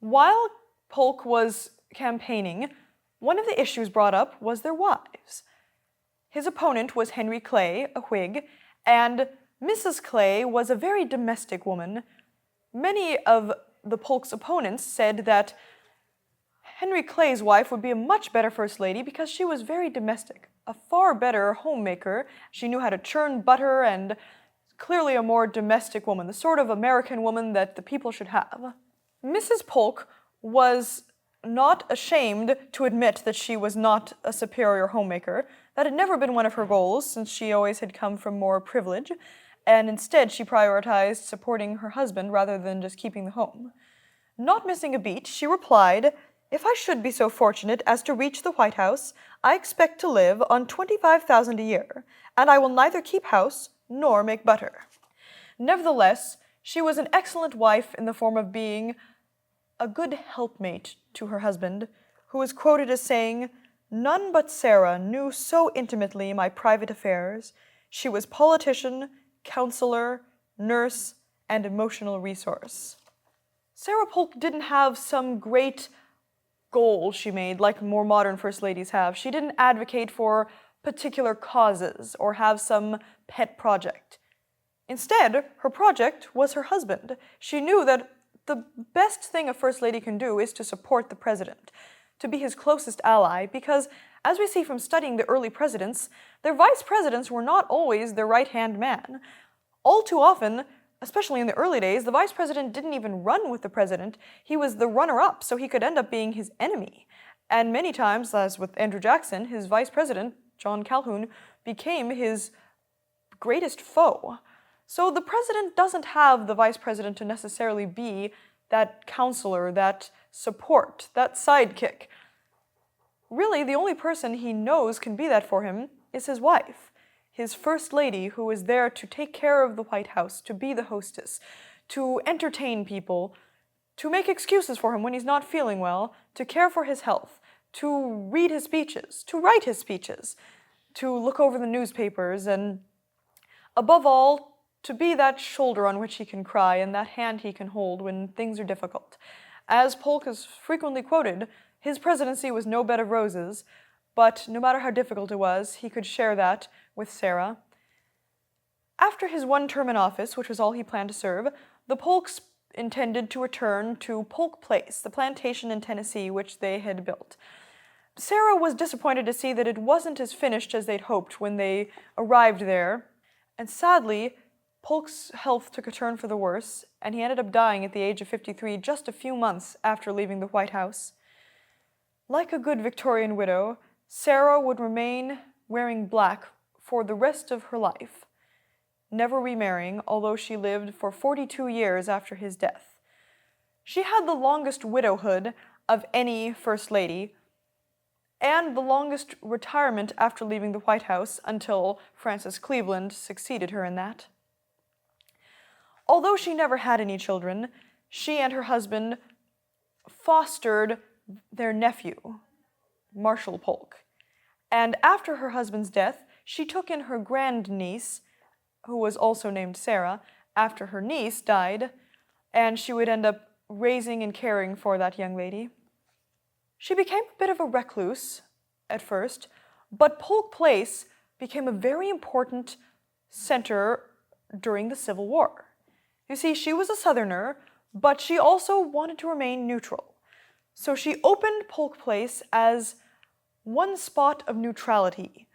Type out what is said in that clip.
While Polk was campaigning, one of the issues brought up was their wives. His opponent was Henry Clay, a Whig, and Mrs. Clay was a very domestic woman. Many of the Polk's opponents said that Henry Clay's wife would be a much better First Lady because she was very domestic, a far better homemaker. She knew how to churn butter and clearly a more domestic woman, the sort of American woman that the people should have. Mrs. Polk was not ashamed to admit that she was not a superior homemaker. That had never been one of her goals, since she always had come from more privilege, and instead she prioritized supporting her husband rather than just keeping the home. Not missing a beat, she replied, "If I should be so fortunate as to reach the White House, I expect to live on $25,000 a year, and I will neither keep house nor make butter." Nevertheless, she was an excellent wife in the form of being a good helpmate to her husband, who is quoted as saying, "None but Sarah knew so intimately my private affairs. She was politician, counselor, nurse, and emotional resource." Sarah Polk didn't have some great goal she made like more modern First Ladies have. She didn't advocate for particular causes or have some pet project. Instead, her project was her husband. She knew that the best thing a First Lady can do is to support the president, to be his closest ally, because, as we see from studying the early presidents, their vice presidents were not always their right-hand man. All too often, especially in the early days, the vice president didn't even run with the president. He was the runner-up, so he could end up being his enemy. And many times, as with Andrew Jackson, his vice president, John Calhoun, became his greatest foe. So the president doesn't have the vice president to necessarily be that counselor, that support, that sidekick. Really, the only person he knows can be that for him is his wife, his First Lady, who is there to take care of the White House, to be the hostess, to entertain people, to make excuses for him when he's not feeling well, to care for his health, to read his speeches, to write his speeches, to look over the newspapers, and above all, to be that shoulder on which he can cry and that hand he can hold when things are difficult. As Polk is frequently quoted, his presidency was no bed of roses, but no matter how difficult it was, he could share that with Sarah. After his one term in office, which was all he planned to serve, the Polks intended to return to Polk Place, the plantation in Tennessee which they had built. Sarah was disappointed to see that it wasn't as finished as they'd hoped when they arrived there, and sadly, Polk's health took a turn for the worse, and he ended up dying at the age of 53 just a few months after leaving the White House. Like a good Victorian widow, Sarah would remain wearing black for the rest of her life, never remarrying, although she lived for 42 years after his death. She had the longest widowhood of any First Lady, and the longest retirement after leaving the White House until Frances Cleveland succeeded her in that. Although she never had any children, she and her husband fostered their nephew, Marshall Polk. And after her husband's death, she took in her grandniece, who was also named Sarah, after her niece died, and she would end up raising and caring for that young lady. She became a bit of a recluse at first, but Polk Place became a very important center during the Civil War. You see, she was a Southerner, but she also wanted to remain neutral. So she opened Polk Place as one spot of neutrality,